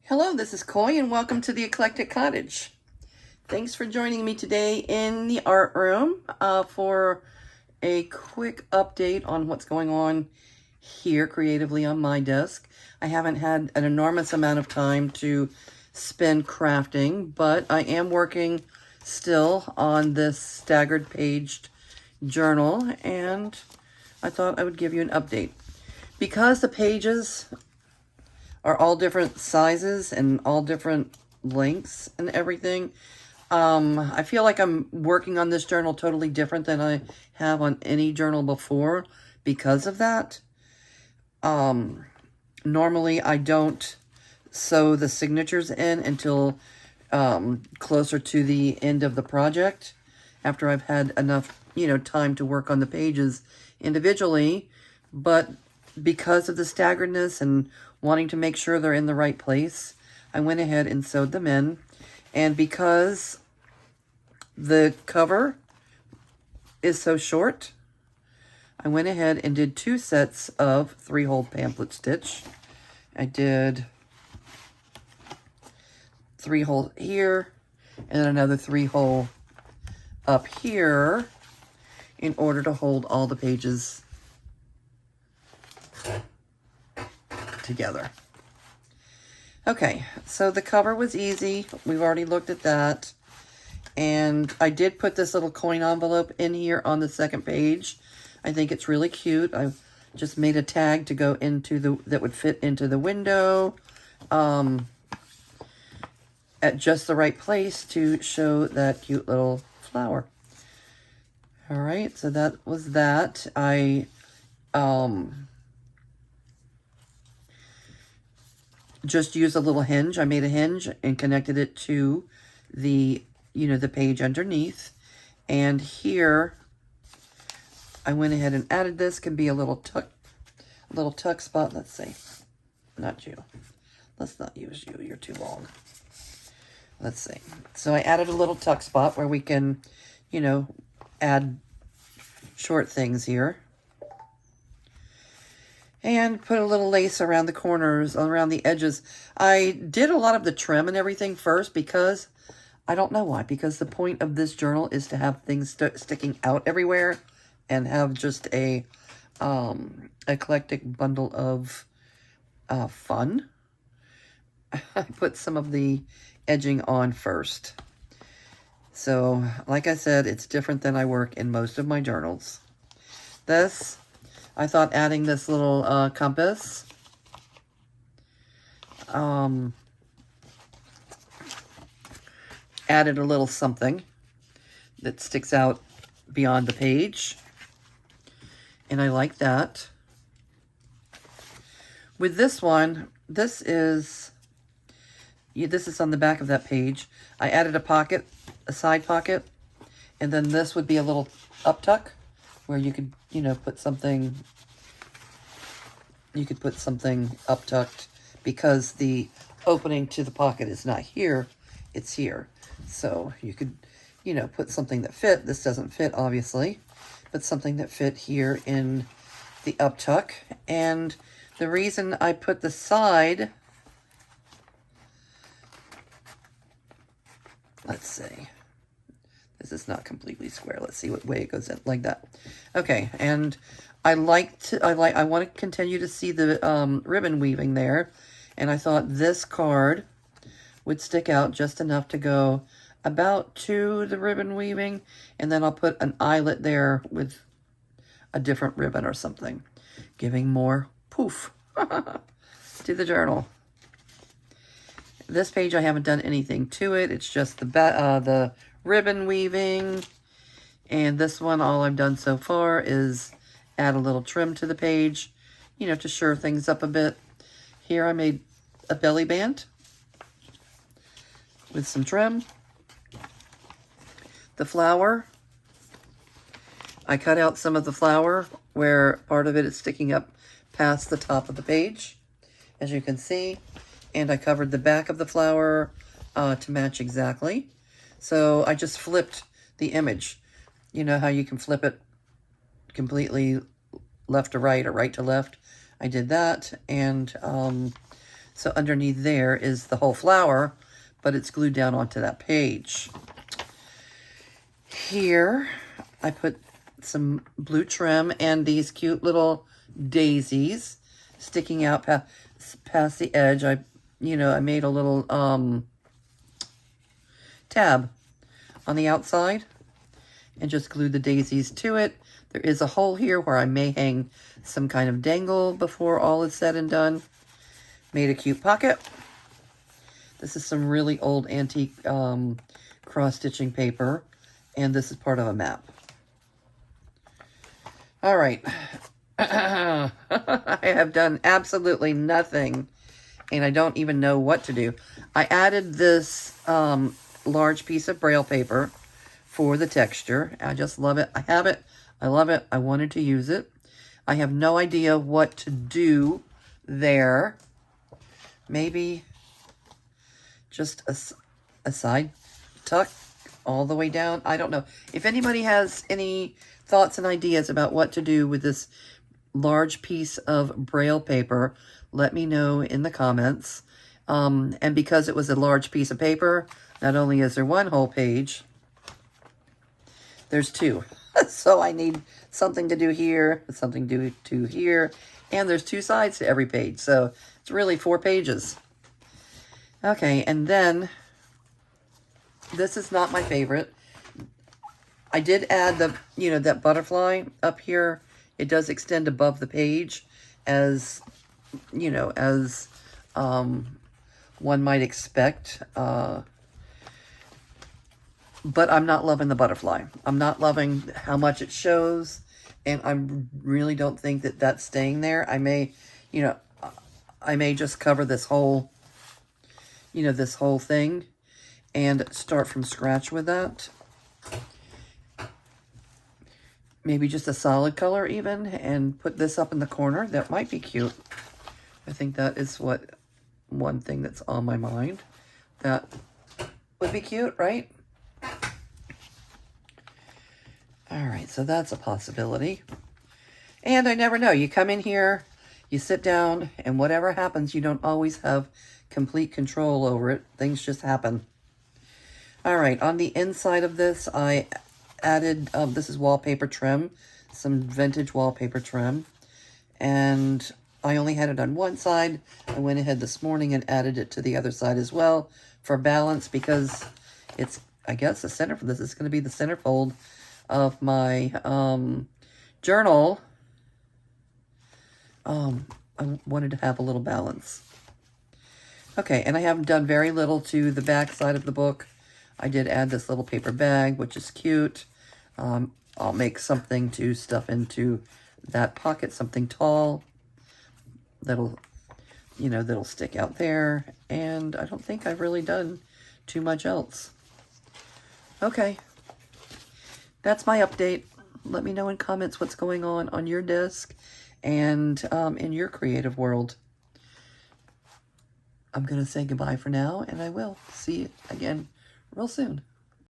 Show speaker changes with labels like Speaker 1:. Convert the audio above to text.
Speaker 1: Hello, this is Coy and welcome to the Eclectic Cottage. Thanks for joining me today in the art room for a quick update on what's going on here creatively on my desk. I haven't had an enormous amount of time to spend crafting, but I am working still on this staggered paged journal, and I thought I would give you an update. Because the pages are all different sizes and all different lengths and everything, I feel like I'm working on this journal totally different than I have on any journal before because of that. Normally I don't sew the signatures in until closer to the end of the project, after I've had enough, time to work on the pages individually. But because of the staggeredness and wanting to make sure they're in the right place, I went ahead and sewed them in. And because the cover is so short, I went ahead and did 2 sets of 3-hole pamphlet stitch. I did 3-hole here and then another 3-hole up here in order to hold all the pages together. Okay, so the cover was easy. We've already looked at that. And I did put this little coin envelope in here on the second page. I think it's really cute. I just made a tag to go into that would fit into the window at just the right place to show that cute little flower. All right, so that was that. I just used a little hinge. I made a hinge and connected it to the, the page underneath. And here, I went ahead and added this. Can be a little tuck spot. Let's see. Not you. Let's not use you. You're too long. Let's see. So I added a little tuck spot where we can, add short things here. And put a little lace around the corners, around the edges. I did a lot of the trim and everything first because, I don't know why, because the point of this journal is to have things sticking out everywhere and have just a eclectic bundle of fun. I put some of the edging on first. So, like I said, it's different than I work in most of my journals. This, I thought adding this little compass added a little something that sticks out beyond the page. And I like that. With this one, this is on the back of that page. I added a pocket, a side pocket, and then this would be a little up tuck where you could, put something, up tucked because the opening to the pocket is not here, it's here. So you could, put something that fit. This doesn't fit, obviously, but something that fit here in the up tuck. And the reason I put the side, let's see. This is not completely square. Let's see what way it goes in, like that. Okay, and I want to continue to see the ribbon weaving there, and I thought this card would stick out just enough to go about to the ribbon weaving, and then I'll put an eyelet there with a different ribbon or something, giving more poof to the journal. This page, I haven't done anything to it. It's just the ribbon weaving. And this one, all I've done so far is add a little trim to the page, to shore things up a bit. Here I made a belly band with some trim. The flower, I cut out some of the flower where part of it is sticking up past the top of the page, as you can see. And I covered the back of the flower to match exactly. So I just flipped the image. You know how you can flip it completely left to right or right to left? I did that, and So underneath there is the whole flower, but it's glued down onto that page. Here, I put some blue trim and these cute little daisies sticking out past the edge. I made a little tab on the outside and just glued the daisies to it. There is a hole here where I may hang some kind of dangle before all is said and done. Made a cute pocket. This is some really old antique cross-stitching paper, and this is part of a map. All right. I have done absolutely nothing, and I don't even know what to do. I added this large piece of Braille paper for the texture. I just love it. I have it. I love it. I wanted to use it. I have no idea what to do there. Maybe just a side tuck all the way down. I don't know. If anybody has any thoughts and ideas about what to do with this large piece of Braille paper, let me know in the comments. And because it was a large piece of paper, not only is there one whole page, there's two. So I need something to do here, something to do here, and there's two sides to every page. So it's really 4 pages. Okay, and then this is not my favorite. I did add the, that butterfly up here. It does extend above the page as, as one might expect. But I'm not loving the butterfly. I'm not loving how much it shows, and I really don't think that that's staying there. I may, I may just cover this whole, this whole thing and start from scratch with that. Maybe just a solid color even, and put this up in the corner. That might be cute. I think that is one thing that's on my mind. That would be cute, right? All right, so that's a possibility. And I never know. You come in here, you sit down, and whatever happens, you don't always have complete control over it. Things just happen. All right, on the inside of this, I added, this is wallpaper trim, some vintage wallpaper trim. And I only had it on one side. I went ahead this morning and added it to the other side as well for balance, because it's, I guess the center for this is going to be the centerfold of my journal. I wanted to have a little balance. Okay, and I haven't done very little to the back side of the book. I did add this little paper bag, which is cute. I'll make something to stuff into that pocket, something tall that'll, that'll stick out there. And I don't think I've really done too much else. Okay. That's my update. Let me know in comments what's going on your desk and in your creative world. I'm going to say goodbye for now, and I will see you again real soon.